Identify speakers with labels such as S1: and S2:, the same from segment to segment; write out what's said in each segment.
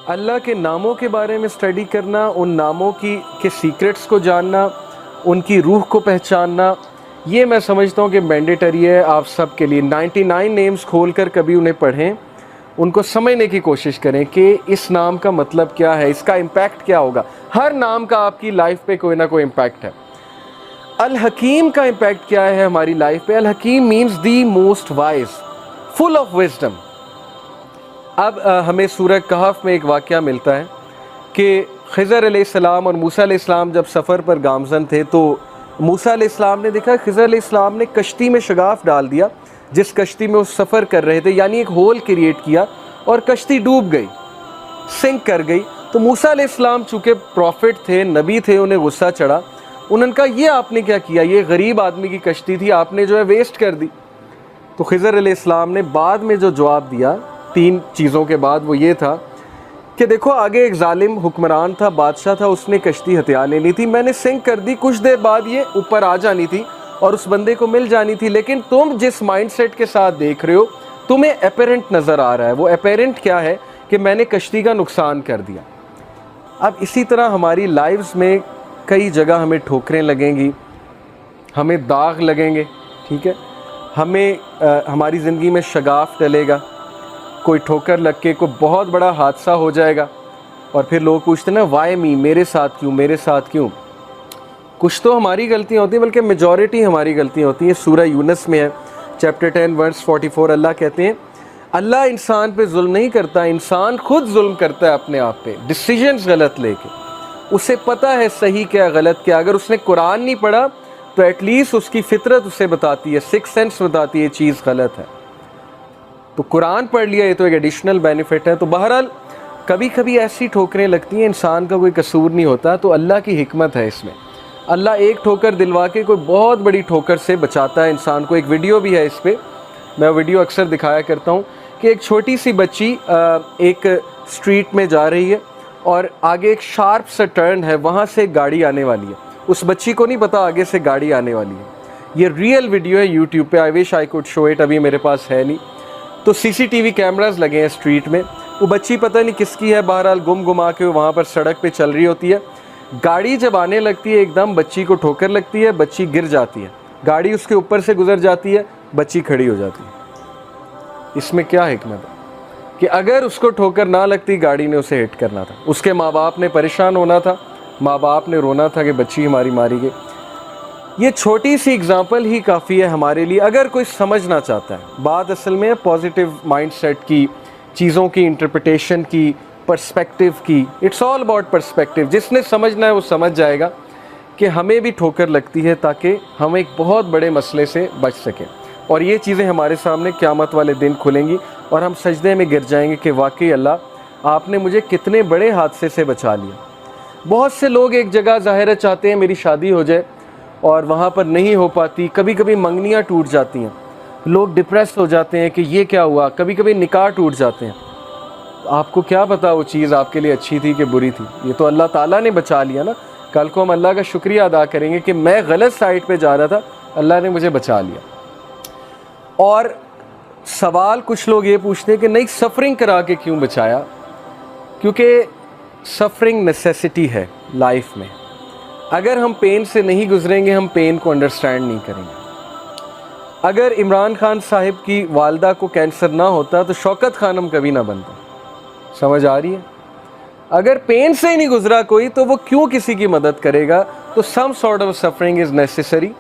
S1: اللہ کے ناموں کے بارے میں اسٹڈی کرنا، ان ناموں کے سیکرٹس کو جاننا، ان کی روح کو پہچاننا، یہ میں سمجھتا ہوں کہ مینڈیٹری ہے آپ سب کے لیے۔ 99 نیمز کھول کر کبھی انہیں پڑھیں، ان کو سمجھنے کی کوشش کریں کہ اس نام کا مطلب کیا ہے، اس کا امپیکٹ کیا ہوگا۔ ہر نام کا آپ کی لائف پہ کوئی نہ کوئی امپیکٹ ہے۔ الحکیم کا امپیکٹ کیا ہے ہماری لائف پہ؟ الحکیم means the most wise, full of wisdom. اب ہمیں سورہ کہف میں ایک واقعہ ملتا ہے کہ خضر علیہ السلام اور موسیٰ علیہ السلام جب سفر پر گامزن تھے تو موسیٰ علیہ السلام نے دیکھا خضر علیہ السلام نے کشتی میں شگاف ڈال دیا، جس کشتی میں وہ سفر کر رہے تھے، یعنی ایک ہول کریٹ کیا اور کشتی ڈوب گئی، سنک کر گئی۔ تو موسیٰ علیہ السلام چونکہ پروفٹ تھے، نبی تھے، انہیں غصہ چڑھا، انہوں نے کہا یہ آپ نے کیا کیا، یہ غریب آدمی کی کشتی تھی، آپ نے جو ہے ویسٹ کر دی۔ تو خضر علیہ السلام نے بعد میں جو جواب دیا 3 چیزوں کے بعد، وہ یہ تھا کہ دیکھو آگے ایک ظالم حکمران تھا، بادشاہ تھا، اس نے کشتی ہتھیا لینی تھی، میں نے سنک کر دی، کچھ دیر بعد یہ اوپر آ جانی تھی اور اس بندے کو مل جانی تھی، لیکن تم جس مائنڈ سیٹ کے ساتھ دیکھ رہے ہو تمہیں اپیرنٹ نظر آ رہا ہے۔ وہ اپیرنٹ کیا ہے کہ میں نے کشتی کا نقصان کر دیا۔ اب اسی طرح ہماری لائفز میں کئی جگہ ہمیں ٹھوکریں لگیں گی، ہمیں داغ لگیں گے، ٹھیک ہے، ہمیں ہماری زندگی میں شگاف ڈلے گا، کوئی ٹھوکر لگ کے کوئی بہت بڑا حادثہ ہو جائے گا، اور پھر لوگ پوچھتے ہیں نا وائی می، میرے ساتھ کیوں، میرے ساتھ کیوں؟ کچھ تو ہماری غلطیاں ہوتی ہیں، بلکہ میجورٹی ہماری غلطیاں ہوتی ہیں۔ سورہ یونس میں ہے چیپٹر 10 ورس 44، اللہ کہتے ہیں اللہ انسان پہ ظلم نہیں کرتا، انسان خود ظلم کرتا ہے اپنے آپ پہ، ڈیسیجنز غلط لے کے۔ اسے پتہ ہے صحیح کیا غلط کیا، اگر اس نے قرآن نہیں پڑھا تو ایٹ لیسٹ اس کی فطرت اسے بتاتی ہے، 6 سینس بتاتی ہے یہ چیز غلط ہے۔ تو قرآن پڑھ لیا، یہ تو ایک ایڈیشنل بینیفٹ ہے۔ تو بہرحال کبھی کبھی ایسی ٹھوکریں لگتی ہیں، انسان کا کوئی قصور نہیں ہوتا، تو اللہ کی حکمت ہے اس میں۔ اللہ ایک ٹھوکر دلوا کے کوئی بہت بڑی ٹھوکر سے بچاتا ہے انسان کو۔ ایک ویڈیو بھی ہے اس پہ، میں ویڈیو اکثر دکھایا کرتا ہوں کہ ایک چھوٹی سی بچی ایک اسٹریٹ میں جا رہی ہے اور آگے ایک شارپ سا ٹرن ہے، وہاں سے گاڑی آنے والی ہے، اس بچی کو نہیں پتا آگے سے گاڑی آنے والی ہے۔ یہ ریئل ویڈیو ہے یوٹیوب پہ، آئی وش آئی کوڈ شو اٹ، ابھی میرے پاس ہے نہیں۔ تو CCTV کیمراز لگے ہیں اسٹریٹ میں، وہ بچی پتہ نہیں کس کی ہے، بہرحال گم گما کے وہاں پر سڑک پہ چل رہی ہوتی ہے۔ گاڑی جب آنے لگتی ہے ایک دم بچی کو ٹھوکر لگتی ہے، بچی گر جاتی ہے، گاڑی اس کے اوپر سے گزر جاتی ہے، بچی کھڑی ہو جاتی ہے۔ اس میں کیا حکمت ہے کہ اگر اس کو ٹھوکر نہ لگتی گاڑی نے اسے ہٹ کرنا تھا، اس کے ماں باپ نے پریشان ہونا تھا، ماں باپ نے رونا تھا کہ بچی ہماری ماری گئی۔ یہ چھوٹی سی اگزامپل ہی کافی ہے ہمارے لیے اگر کوئی سمجھنا چاہتا ہے۔ بات اصل میں پازیٹیو مائنڈ سیٹ کی، چیزوں کی انٹرپریٹیشن کی، پرسپیکٹیو کی، اٹس آل اباؤٹ پرسپیکٹیو۔ جس نے سمجھنا ہے وہ سمجھ جائے گا کہ ہمیں بھی ٹھوکر لگتی ہے تاکہ ہم ایک بہت بڑے مسئلے سے بچ سکیں، اور یہ چیزیں ہمارے سامنے قیامت والے دن کھلیں گی اور ہم سجدے میں گر جائیں گے کہ واقعی اللہ آپ نے مجھے کتنے بڑے حادثے سے بچا لیا۔ بہت سے لوگ ایک جگہ ظاہرہ چاہتے ہیں میری شادی ہو جائے اور وہاں پر نہیں ہو پاتی، کبھی کبھی منگنیاں ٹوٹ جاتی ہیں، لوگ ڈپریس ہو جاتے ہیں کہ یہ کیا ہوا، کبھی کبھی نکاح ٹوٹ جاتے ہیں۔ آپ کو کیا پتا وہ چیز آپ کے لیے اچھی تھی کہ بری تھی؟ یہ تو اللہ تعالیٰ نے بچا لیا نا۔ کل کو ہم اللہ کا شکریہ ادا کریں گے کہ میں غلط سائٹ پہ جا رہا تھا، اللہ نے مجھے بچا لیا۔ اور سوال کچھ لوگ یہ پوچھتے ہیں کہ نہیں سفرنگ کرا کے کیوں بچایا؟ کیونکہ سفرنگ نیسیسٹی ہے لائف میں۔ اگر ہم پین سے نہیں گزریں گے ہم پین کو انڈرسٹینڈ نہیں کریں گے۔ اگر عمران خان صاحب کی والدہ کو کینسر نہ ہوتا تو شوکت خانم کبھی نہ بنتا۔ سمجھ آ رہی ہے؟ اگر پین سے ہی نہیں گزرا کوئی تو وہ کیوں کسی کی مدد کرے گا؟ تو some sort of suffering is necessary,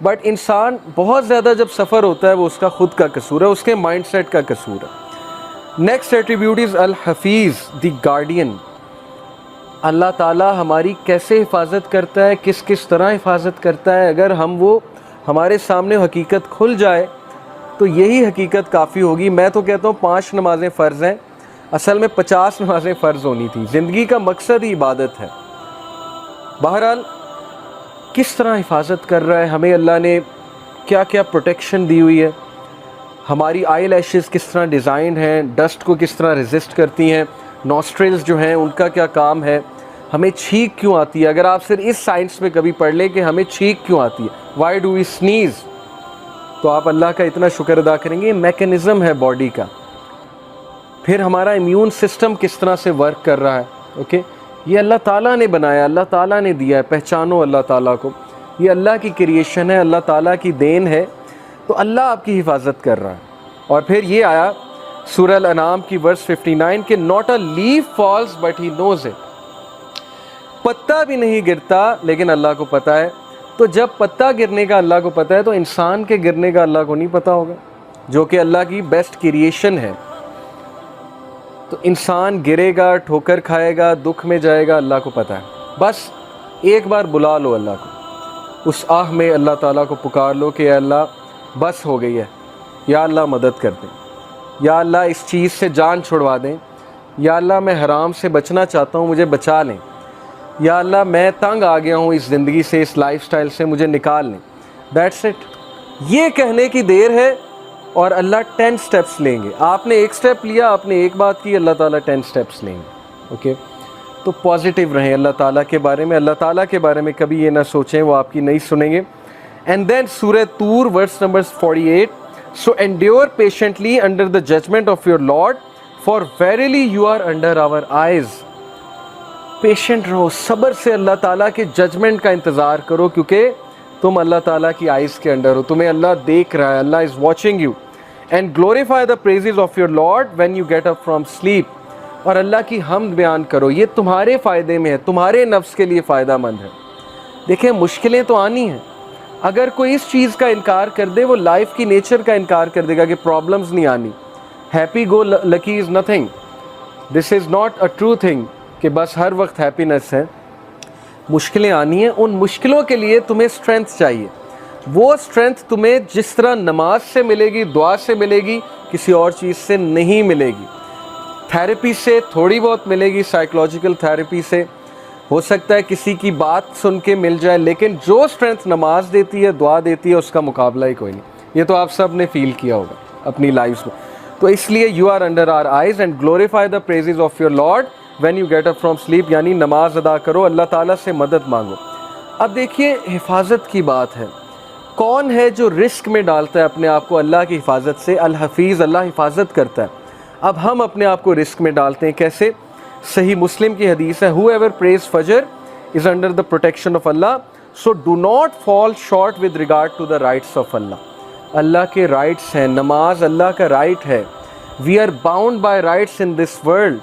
S1: but انسان بہت زیادہ جب سفر ہوتا ہے وہ اس کا خود کا قصور ہے، اس کے مائنڈ سیٹ کا قصور ہے۔ نیکسٹ ایٹریبیوٹ از الحفیظ، دی گارڈین۔ اللہ تعالیٰ ہماری کیسے حفاظت کرتا ہے، کس کس طرح حفاظت کرتا ہے، اگر وہ ہمارے سامنے حقیقت کھل جائے تو یہی حقیقت کافی ہوگی۔ میں تو کہتا ہوں 5 نمازیں فرض ہیں، اصل میں 50 نمازیں فرض ہونی تھی۔ زندگی کا مقصد ہی عبادت ہے۔ بہرحال کس طرح حفاظت کر رہا ہے ہمیں اللہ نے، کیا کیا پروٹیکشن دی ہوئی ہے، ہماری آئی لیشز کس طرح ڈیزائنڈ ہیں، ڈسٹ کو کس طرح ریزسٹ کرتی ہیں، نوسٹرلز جو ہیں ان کا کیا کام ہے، ہمیں چھینک کیوں آتی ہے۔ اگر آپ صرف اس سائنس میں کبھی پڑھ لیں کہ ہمیں چھینک کیوں آتی ہے، وائی ڈو وی سنیز، تو آپ اللہ کا اتنا شکر ادا کریں گے۔ یہ میکینزم ہے باڈی کا۔ پھر ہمارا امیون سسٹم کس طرح سے ورک کر رہا ہے. اوکے, یہ اللہ تعالیٰ نے بنایا, اللہ تعالیٰ نے دیا ہے. پہچانو اللہ تعالیٰ کو, یہ اللہ کی کریشن ہے, اللہ تعالیٰ کی دین ہے, تو اللہ آپ کی حفاظت کر رہا ہے. اور پھر یہ آیا سورہ الانعام کی ورس 59 کہ not a leaf falls but he knows it. پتا بھی نہیں گرتا لیکن اللہ کو پتہ ہے. تو جب پتا گرنے کا اللہ کو پتہ ہے تو انسان کے گرنے کا اللہ کو نہیں پتہ ہوگا, جو کہ اللہ کی بیسٹ کریشن ہے. تو انسان گرے گا, ٹھوکر کھائے گا, دکھ میں جائے گا, اللہ کو پتہ ہے. بس ایک بار بلا لو اللہ کو, اس آہ میں اللہ تعالیٰ کو پکار لو کہ اے اللہ بس ہو گئی ہے, یا اللہ مدد کر دیں, یا اللہ اس چیز سے جان چھڑوا دیں, یا اللہ میں حرام سے بچنا چاہتا ہوں, مجھے بچا لیں, یا اللہ میں تنگ آ گیا ہوں اس زندگی سے, اس لائف سٹائل سے, مجھے نکال لیں. That's it. یہ کہنے کی دیر ہے اور اللہ 10 سٹیپس لیں گے. آپ نے ایک سٹیپ لیا, آپ نے ایک بات کی, اللہ تعالیٰ 10 سٹیپس لیں گے. اوکے, تو پازیٹیو رہیں اللہ تعالیٰ کے بارے میں. اللہ تعالیٰ کے بارے میں کبھی یہ نہ سوچیں وہ آپ کی نہیں سنیں گے. اینڈ دین سورہ طور verse number 48, so endure patiently under the judgment of your Lord, for verily you are under our eyes. Patient رہو, صبر سے اللہ تعالیٰ کے ججمنٹ کا انتظار کرو, کیونکہ تم اللہ تعالیٰ کی آئیز کے انڈر ہو, تمہیں اللہ دیکھ رہا ہے, اللہ is watching you. And glorify the praises of your lord when you get up from sleep. اور اللہ کی حمد بیان کرو, یہ تمہارے فائدے میں ہے, تمہارے نفس کے لیے فائدہ مند ہے. دیکھیں مشکلیں تو آنی ہیں, اگر کوئی اس چیز کا انکار کر دے وہ لائف کی نیچر کا انکار کر دے گا کہ پرابلمز نہیں آنی. Happy go lucky is nothing, this is not a true thing کہ بس ہر وقت ہیپینس ہے. مشکلیں آنی ہیں, ان مشکلوں کے لیے تمہیں اسٹرینتھ چاہیے. وہ اسٹرینتھ تمہیں جس طرح نماز سے ملے گی, دعا سے ملے گی, کسی اور چیز سے نہیں ملے گی. تھیراپی سے تھوڑی بہت ملے گی, سائیکولوجیکل تھیراپی سے ہو سکتا ہے کسی کی بات سن کے مل جائے, لیکن جو اسٹرینتھ نماز دیتی ہے, دعا دیتی ہے, اس کا مقابلہ ہی کوئی نہیں. یہ تو آپ سب نے فیل کیا ہوگا اپنی لائف میں. تو اس لیے you are under our eyes and glorify the praises of your lord when you get up from sleep. یعنی نماز ادا کرو, اللہ تعالیٰ سے مدد مانگو. اب دیکھیے حفاظت کی بات ہے, کون ہے جو رسک میں ڈالتا ہے اپنے آپ کو اللہ کی حفاظت سے؟ الحفیظ, اللہ حفاظت کرتا ہے. اب ہم اپنے آپ کو رسک میں ڈالتے ہیں کیسے؟ صحیح مسلم کی حدیث ہے, whoever prays Fajr is under the protection of Allah, so do not fall short with regard to the rights of Allah. اللہ کے رائٹس ہیں, نماز اللہ کا رائٹ ہے. we are bound by rights in this world.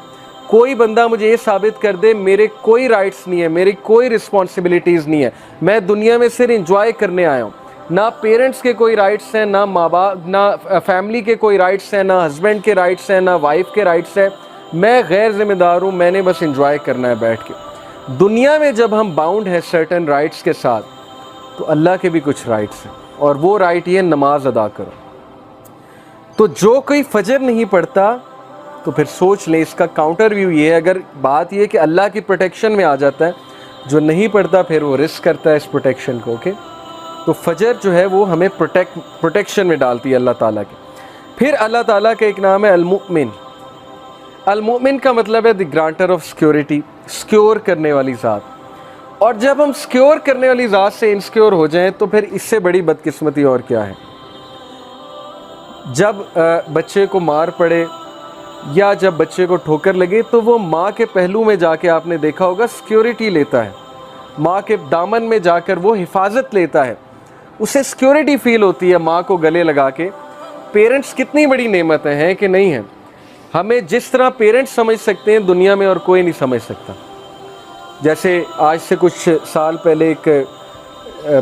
S1: کوئی بندہ مجھے یہ ثابت کر دے میرے کوئی رائٹس نہیں ہے, میری کوئی رسپانسبلٹیز نہیں ہے, میں دنیا میں صرف انجوائے کرنے آیا ہوں, نہ پیرنٹس کے کوئی رائٹس ہیں, نہ ماں باپ, نہ فیملی کے کوئی رائٹس ہیں, نہ ہسبینڈ کے رائٹس ہیں, نہ وائف کے رائٹس ہیں, میں غیر ذمہ دار ہوں, میں نے بس انجوائے کرنا ہے بیٹھ کے. دنیا میں جب ہم باؤنڈ ہیں سرٹن رائٹس کے ساتھ, تو اللہ کے بھی کچھ رائٹس ہیں, اور وہ رائٹ یہ نماز ادا کرو. تو جو کوئی فجر نہیں پڑھتا تو پھر سوچ لیں, اس کا کاؤنٹر ویو یہ ہے, اگر بات یہ کہ اللہ کی پروٹیکشن میں آ جاتا ہے, جو نہیں پڑھتا پھر وہ رسک کرتا ہے اس پروٹیکشن کو. اوکے, تو فجر جو ہے وہ ہمیں پروٹیکشن میں ڈالتی ہے اللہ تعالیٰ کی. پھر اللہ تعالیٰ کا ایک نام ہے المؤمن. المؤمن کا مطلب ہے دی گرانٹر آف سیکیورٹی, سیکیور کرنے والی ذات. اور جب ہم سیکیور کرنے والی ذات سے انسیکیور ہو جائیں تو پھر اس سے بڑی بدقسمتی اور کیا ہے. جب بچے کو مار پڑے یا جب بچے کو ٹھوکر لگے تو وہ ماں کے پہلو میں جا کے, آپ نے دیکھا ہوگا, سیکیورٹی لیتا ہے, ماں کے دامن میں جا کر وہ حفاظت لیتا ہے, اسے سیکیورٹی فیل ہوتی ہے ماں کو گلے لگا کے. پیرنٹس کتنی بڑی نعمتیں ہیں کہ نہیں ہیں. ہمیں جس طرح پیرنٹس سمجھ سکتے ہیں دنیا میں اور کوئی نہیں سمجھ سکتا. جیسے آج سے کچھ سال پہلے ایک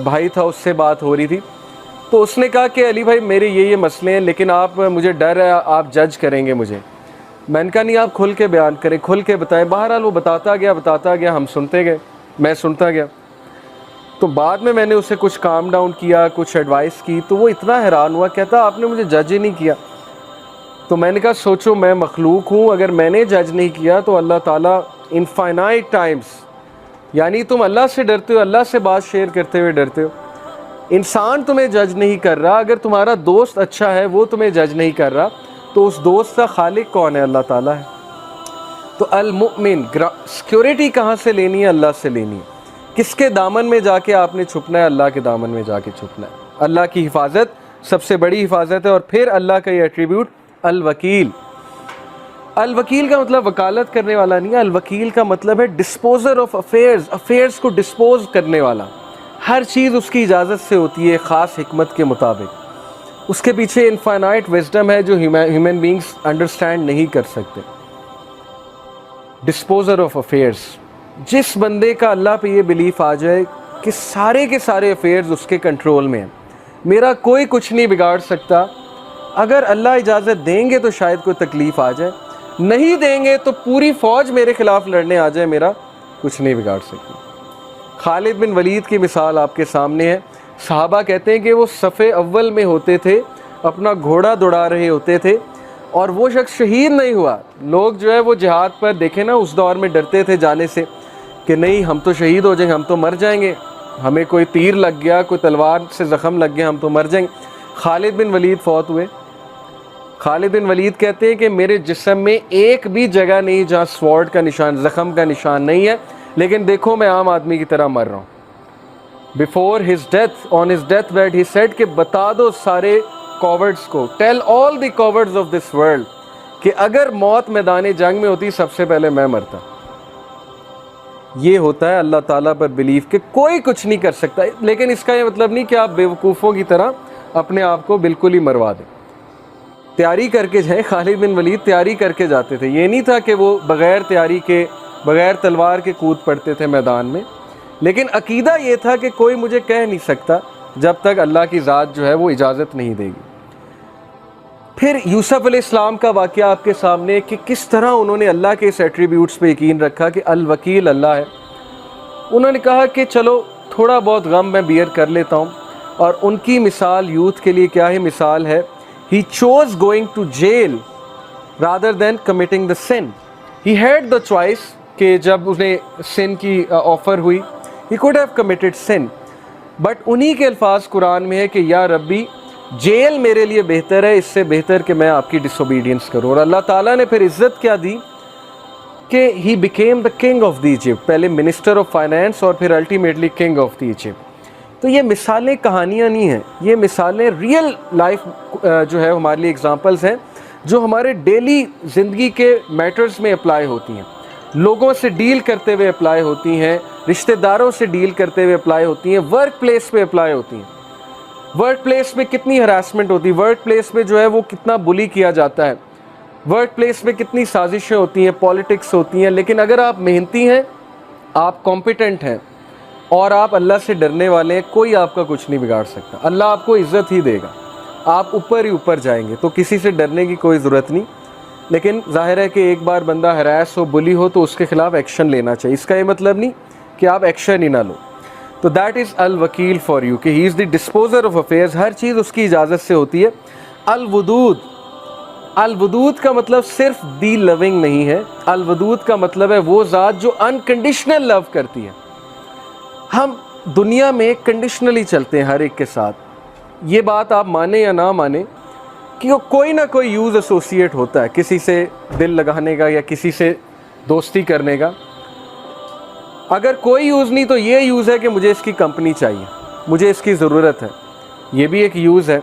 S1: بھائی تھا, اس سے بات ہو رہی تھی, تو اس نے کہا کہ علی بھائی میرے یہ مسئلے ہیں, لیکن آپ, مجھے ڈر ہے آپ جج کریں گے مجھے. میں نے کہا نہیں, آپ کھل کے بیان کریں, کھل کے بتائیں. بہرحال وہ بتاتا گیا, ہم سنتے گئے, میں سنتا گیا. تو بعد میں نے اسے کچھ کام ڈاؤن کیا, کچھ ایڈوائس کی, تو وہ اتنا حیران ہوا, کہتا آپ نے مجھے جج ہی نہیں کیا. تو میں نے کہا سوچو, میں مخلوق ہوں, اگر میں نے جج نہیں کیا تو اللہ تعالیٰ انفائنائٹ ٹائمز, یعنی تم اللہ سے ڈرتے ہو, اللہ سے بات شیئر کرتے ہوئے ڈرتے ہو. انسان تمہیں جج نہیں کر رہا, اگر تمہارا دوست اچھا ہے وہ تمہیں جج نہیں کر رہا, تو اس دوست کا خالق کون ہے؟ اللہ تعالیٰ ہے. تو المؤمن, سیکیورٹی کہاں سے لینی ہے؟ اللہ سے لینی ہے. کس کے دامن میں جا کے آپ نے چھپنا ہے؟ اللہ کے دامن میں جا کے چھپنا ہے. اللہ کی حفاظت سب سے بڑی حفاظت ہے. اور پھر اللہ کا یہ ایٹریبیوٹ الوکیل. الوکیل کا مطلب وکالت کرنے والا نہیں ہے، الوکیل کا مطلب ہے ڈسپوزر آف افیئرز، افیئرز کو ڈسپوز کرنے والا۔ ہر چیز اس کی اجازت سے ہوتی ہے، خاص حکمت کے مطابق، اس کے پیچھے انفائنائٹ وزڈم ہے جو ہیومن بینگز انڈرسٹینڈ نہیں کر سکتے۔ ڈسپوزر آف افیئرز، جس بندے کا اللہ پہ یہ بلیف آ جائے کہ سارے کے سارے افیئرز اس کے کنٹرول میں ہیں، میرا کوئی کچھ نہیں بگاڑ سکتا، اگر اللہ اجازت دیں گے تو شاید کوئی تکلیف آ جائے، نہیں دیں گے تو پوری فوج میرے خلاف لڑنے آ جائے، میرا کچھ نہیں بگاڑ سکتی۔ خالد بن ولید کی مثال آپ کے سامنے ہے۔ صحابہ کہتے ہیں کہ وہ صف اول میں ہوتے تھے، اپنا گھوڑا دوڑا رہے ہوتے تھے، اور وہ شخص شہید نہیں ہوا۔ لوگ جو ہے وہ جہاد پر دیکھیں نا، اس دور میں ڈرتے تھے جانے سے کہ نہیں ہم تو شہید ہو جائیں گے، ہم تو مر جائیں گے، ہمیں کوئی تیر لگ گیا، کوئی تلوار سے زخم لگ گیا، ہم تو مر جائیں گے۔ خالد بن ولید فوت ہوئے۔ خالد بن ولید کہتے ہیں کہ میرے جسم میں ایک بھی جگہ نہیں جہاں سوارڈ کا نشان، زخم کا نشان نہیں ہے، لیکن دیکھو میں عام آدمی کی طرح مر رہا ہوں۔ Before his death, on his death bed he said کہ بتا دو سارے کوورڈز کو، tell all the cowards of this world, کہ اگر موت میدان جنگ میں ہوتی سب سے پہلے میں مرتا۔ یہ ہوتا ہے اللہ تعالیٰ پر بلیف کہ کوئی کچھ نہیں کر سکتا، لیکن اس کا یہ مطلب نہیں کہ آپ بیوقوفوں کی طرح اپنے آپ کو بالکل ہی مروا دیں۔ تیاری کر کے جائیں، خالد بن ولید تیاری کر کے جاتے تھے، یہ نہیں تھا کہ وہ بغیر تیاری کے، بغیر تلوار کے کود پڑتے تھے میدان میں، لیکن عقیدہ یہ تھا کہ کوئی مجھے کہہ نہیں سکتا جب تک اللہ کی ذات جو ہے وہ اجازت نہیں دے گی۔ پھر یوسف علیہ السلام کا واقعہ آپ کے سامنے کہ کس طرح انہوں نے اللہ کے اس ایٹریبیوٹس پہ یقین رکھا کہ الوکیل اللہ ہے۔ انہوں نے کہا کہ چلو تھوڑا بہت غم میں بیئر کر لیتا ہوں، اور ان کی مثال یوتھ کے لیے کیا ہے؟ مثال ہے He chose going to jail rather than committing the sin. He had the choice کہ جب انہیں sin کی آفر ہوئی he could have committed sin, but انہی کے الفاظ قرآن میں ہے کہ یا ربی جیل میرے لیے بہتر ہے اس سے بہتر کہ میں آپ کی ڈس اوبیڈینس کروں۔ اور اللہ تعالیٰ نے پھر عزت کیا دی کہ he became the king of the Egypt، پہلے منسٹر آف فائنانس اور پھر ultimately king of the Egypt. تو یہ مثالیں کہانیاں نہیں ہیں، یہ مثالیں ریئل لائف جو ہے ہمارے لیے اگزامپلز ہیں جو ہمارے ڈیلی زندگی کے میٹرز میں اپلائی ہوتی ہیں، لوگوں سے ڈیل کرتے ہوئے اپلائی ہوتی ہیں، رشتہ داروں سے ڈیل کرتے ہوئے اپلائی ہوتی ہیں، ورک پلیس پہ اپلائی ہوتی ہیں۔ ورک پلیس میں کتنی ہراسمنٹ ہوتی ہے، ورک پلیس میں جو ہے وہ کتنا بلی کیا جاتا ہے، ورک پلیس میں کتنی سازشیں ہوتی ہیں، پالیٹکس ہوتی ہیں، لیکن اگر آپ محنتی ہیں، آپ کمپیٹنٹ ہیں اور آپ اللہ سے ڈرنے والے ہیں، کوئی آپ کا کچھ نہیں بگاڑ سکتا، اللہ آپ کو عزت ہی دے گا، آپ اوپر ہی اوپر جائیں گے، تو کسی سے ڈرنے کی کوئی ضرورت نہیں۔ لیکن ظاہر ہے کہ ایک بار بندہ ہراس ہو، بلی ہو تو اس کے خلاف ایکشن لینا چاہیے، اس کا یہ مطلب نہیں کہ آپ ایکشن ہی نہ لو۔ تو دیٹ از الوکیل فار یو، کہ ہی از دی ڈسپوزر آف افیئرز، ہر چیز اس کی اجازت سے ہوتی ہے۔ الودود، الودود کا مطلب صرف دی لونگ نہیں ہے، الودود کا مطلب ہے وہ ذات جو انکنڈیشنل لو کرتی ہے۔ ہم دنیا میں کنڈیشنلی چلتے ہیں ہر ایک کے ساتھ، یہ بات آپ مانیں یا نہ مانیں کہ کوئی نہ کوئی یوز ایسوسیٹ ہوتا ہے، کسی سے دل لگانے کا یا کسی سے دوستی کرنے کا۔ اگر کوئی یوز نہیں تو یہ یوز ہے کہ مجھے اس کی کمپنی چاہیے، مجھے اس کی ضرورت ہے، یہ بھی ایک یوز ہے۔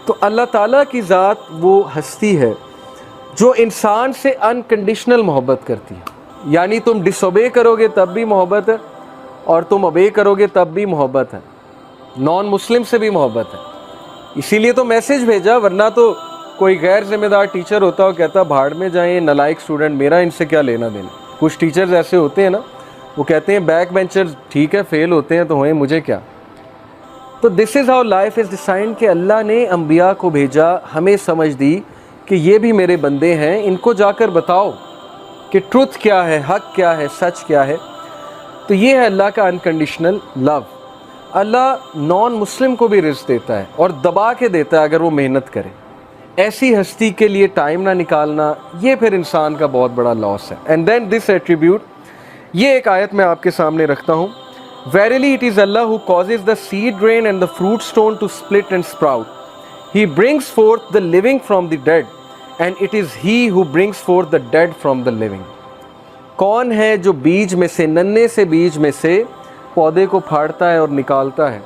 S1: تو اللہ تعالیٰ کی ذات وہ ہستی ہے جو انسان سے انکنڈیشنل محبت کرتی ہے، یعنی تم ڈس اوبے کرو گے تب بھی محبت ہے، اور تم اوبے کرو گے تب بھی محبت ہے، نان مسلم سے بھی محبت ہے۔ اسی لیے تو میسج بھیجا، ورنہ تو کوئی غیر ذمہ دار ٹیچر ہوتا اور کہتا بھاڑ میں جائیں نالائق اسٹوڈنٹ، میرا ان سے کیا لینا دینا۔ کچھ ٹیچرز ایسے ہوتے ہیں نا، وہ کہتے ہیں بیک بینچر ٹھیک ہے فیل ہوتے ہیں تو ہوئیں، مجھے کیا۔ تو this is how life is designed کہ اللہ نے انبیاء کو بھیجا، ہمیں سمجھ دی کہ یہ بھی میرے بندے ہیں، ان کو جا کر بتاؤ کہ ٹروتھ کیا ہے، حق کیا ہے، سچ کیا ہے۔ تو یہ ہے اللہ کا انکنڈیشنل لو۔ اللہ نان مسلم کو بھی رزق دیتا ہے اور دبا کے دیتا ہے اگر وہ محنت کرے۔ ایسی ہستی کے لیے ٹائم نہ نکالنا، یہ پھر انسان کا بہت بڑا لاس ہے۔ اینڈ دین دس ایٹریبیوٹ، یہ ایک آیت میں آپ کے سامنے رکھتا ہوں۔ Verily it is Allah who causes the seed rain and the fruit stone to split and sprout. He brings forth the living from the dead, and it is He who brings forth the dead from the living. کون ہے جو بیج میں سے، ننھے سے بیج میں سے پودے کو پھاڑتا ہے اور نکالتا ہے؟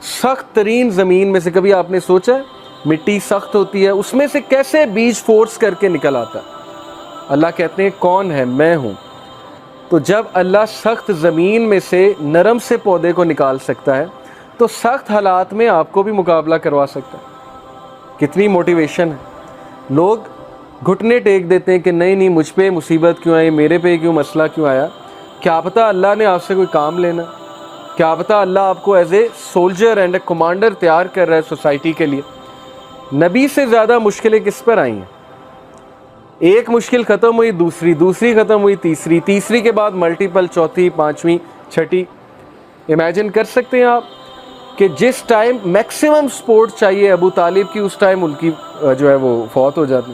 S1: سخت ترین زمین میں سے، کبھی آپ نے سوچا ہے مٹی سخت ہوتی ہے، اس میں سے کیسے بیج فورس کر کے نکل آتا ہے؟ اللہ کہتے ہیں کون ہے؟ میں ہوں۔ تو جب اللہ سخت زمین میں سے نرم سے پودے کو نکال سکتا ہے تو سخت حالات میں آپ کو بھی مقابلہ کروا سکتا ہے۔ کتنی موٹیویشن ہے۔ لوگ گھٹنے ٹیک دیتے ہیں کہ نہیں مجھ پہ مصیبت کیوں آئی، میرے پہ کیوں مسئلہ کیوں آیا۔ کیا پتہ اللہ نے آپ سے کوئی کام لینا، کیا پتہ اللہ آپ کو as a soldier and a commander تیار کر رہا ہے سوسائٹی کے لیے۔ نبی سے زیادہ مشکلیں کس پر آئی ہیں؟ ایک مشکل ختم ہوئی، دوسری ختم ہوئی، تیسری کے بعد ملٹیپل، چوتھی، پانچویں، چھٹی۔ امیجن کر سکتے ہیں آپ کہ جس ٹائم میکسیمم سپورٹ چاہیے ابو طالب کی، اس ٹائم ان کی جو ہے وہ فوت ہو جاتی،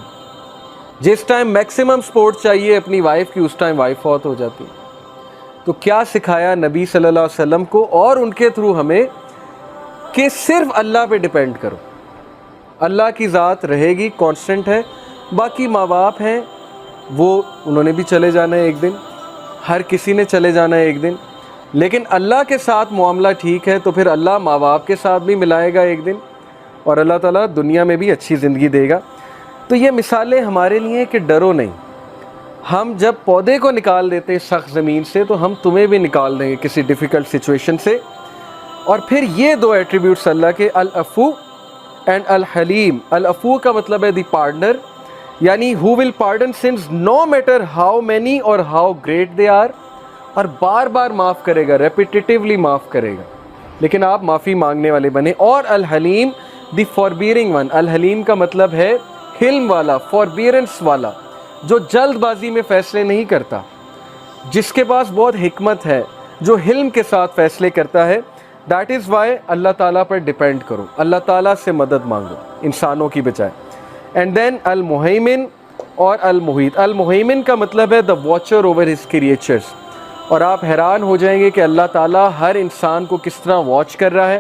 S1: جس ٹائم میکسیمم سپورٹ چاہیے اپنی وائف کی، اس ٹائم وائف فوت ہو جاتی۔ تو کیا سکھایا نبی صلی اللہ علیہ وسلم کو اور ان کے تھرو ہمیں کہ صرف اللہ پہ ڈیپینڈ کرو۔ اللہ کی ذات رہے گی، کانسٹنٹ ہے۔ باقی ماں باپ ہیں، وہ انہوں نے بھی چلے جانا ہے ایک دن، ہر کسی نے چلے جانا ہے ایک دن، لیکن اللہ کے ساتھ معاملہ ٹھیک ہے تو پھر اللہ ماں باپ کے ساتھ بھی ملائے گا ایک دن، اور اللہ تعالیٰ دنیا میں بھی اچھی زندگی دے گا۔ تو یہ مثالیں ہمارے لیے کہ ڈرو نہیں۔ ہم جب پودے کو نکال دیتے ہیں سخت زمین سے تو ہم تمہیں بھی نکال دیں گے کسی ڈیفیکلٹ سچویشن سے۔ اور پھر یہ دو ایٹریبیوٹس اللہ کے، العفو اینڈ الحلیم۔ العفو کا مطلب ہے دی پارڈنر، یعنی who will pardon sins no matter how many or how great they are، اور بار بار معاف کرے گا، ریپیٹیٹیولی معاف کرے گا، لیکن آپ معافی مانگنے والے بنے۔ اور الحلیم دی فاربیئرنگ ون۔ الحلیم کا مطلب ہے حلم والا، فاربیئرنس والا، جو جلد بازی میں فیصلے نہیں کرتا، جس کے پاس بہت حکمت ہے، جو حلم کے ساتھ فیصلے کرتا ہے۔ دیٹ از وائی اللہ تعالیٰ پر ڈیپینڈ کرو، اللہ تعالیٰ سے مدد مانگو انسانوں کی بجائے۔ اینڈ دین المہیمن اور المحیط۔ المہیمن کا مطلب ہے دا واچر اوور ہز کریچرز، اور آپ حیران ہو جائیں گے کہ اللہ تعالیٰ ہر انسان کو کس طرح واچ کر رہا ہے۔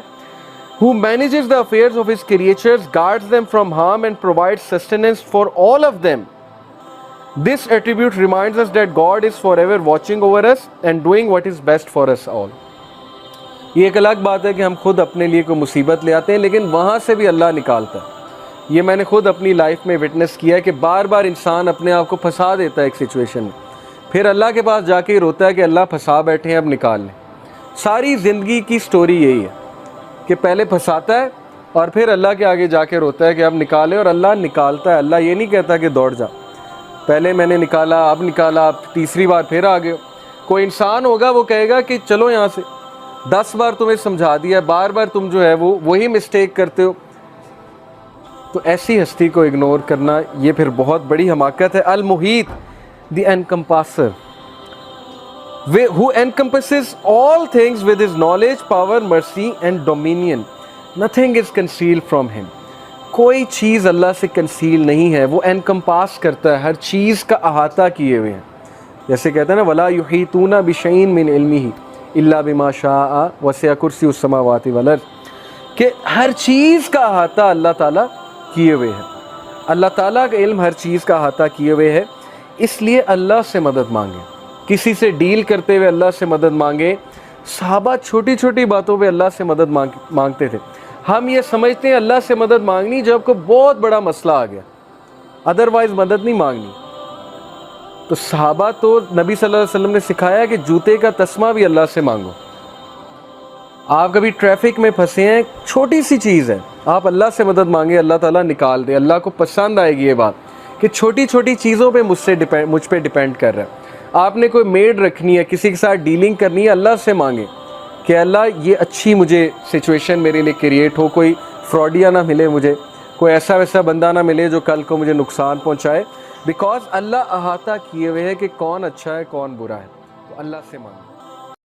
S1: who manages the affairs of his creatures, guards them from harm and provides sustenance for all of them. This attribute reminds us that God is forever watching over us and doing what is best for us all. یہ ایک الگ بات ہے کہ ہم خود اپنے لیے کوئی مصیبت لے آتے ہیں، لیکن وہاں سے بھی اللہ نکالتا ہے۔ یہ میں نے خود اپنی لائف میں وٹنس کیا ہے کہ بار بار انسان اپنے آپ کو پھنسا دیتا ہے ایک سچویشن میں، پھر اللہ کے پاس جا کے ہی روتا ہے کہ اللہ پھنسا بیٹھے ہیں، اب نکال لیں۔ ساری زندگی کی سٹوری یہی ہے کہ پہلے پھنساتا ہے اور پھر اللہ کے آگے جا کے روتا ہے کہ اب نکالے، اور اللہ نکالتا ہے۔ اللہ یہ نہیں کہتا کہ دوڑ جا، پہلے میں نے نکالا، اب نکالا، اب تیسری بار پھر آ گئے۔ کوئی انسان ہوگا وہ کہے گا کہ چلو یہاں سے، 10 بار تمہیں سمجھا دیا، بار بار تم جو ہے وہی مسٹیک کرتے ہو۔ تو ایسی ہستی کو اگنور کرنا یہ پھر بہت بڑی حماقت ہے۔ المحیط دی انکمپاسر، who encompasses all things with his knowledge, power, mercy and dominion. Nothing is concealed from him. کوئی چیز اللہ سے کنسیل نہیں ہے، وہ انکمپاس کرتا ہے، ہر چیز کا احاطہ کیے ہوئے ہیں۔ جیسے کہتے ہیں نا وَلَا يُحِيطُونَ بِشَيْءٍ مِّنْ عِلْمِهِ إِلَّا بِمَا شَاءَ وَسِعَ كُرْسِيُّهُ السَّمَاوَاتِ وَالْأَرْضِ، کہ ہر چیز کا احاطہ اللہ تعالیٰ کیے ہوئے ہے۔ اللہ تعالیٰ کا علم ہر چیز کا احاطہ کیے ہوئے ہے، اس لیے اللہ سے مدد مانگیں، کسی سے ڈیل کرتے ہوئے اللہ سے مدد مانگیں۔ صحابہ چھوٹی چھوٹی باتوں پہ اللہ سے مدد مانگتے تھے۔ ہم یہ سمجھتے ہیں اللہ سے مدد مانگنی جب کوئی بہت بڑا مسئلہ آ گیا، ادروائز مدد نہیں مانگنی۔ تو صحابہ تو نبی صلی اللہ علیہ وسلم نے سکھایا کہ جوتے کا تسمہ بھی اللہ سے مانگو۔ آپ کبھی ٹریفک میں پھنسے ہیں، چھوٹی سی چیز ہے، آپ اللہ سے مدد مانگے، اللہ تعالیٰ نکال دے۔ اللہ کو پسند آئے گی یہ بات کہ چھوٹی چھوٹی چیزوں پہ مجھ پہ ڈیپینڈ کر رہا ہے۔ آپ نے کوئی میڈ رکھنی ہے، کسی کے ساتھ ڈیلنگ کرنی ہے، اللہ سے مانگیں کہ اللہ یہ اچھی مجھے سچویشن میرے لیے کریٹ ہو، کوئی فراڈیا نہ ملے مجھے، کوئی ایسا ویسا بندہ نہ ملے جو کل کو مجھے نقصان پہنچائے، بیکاز اللہ احاطہ کیے ہوئے ہے کہ کون اچھا ہے کون برا ہے۔ تو اللہ سے مانگیں۔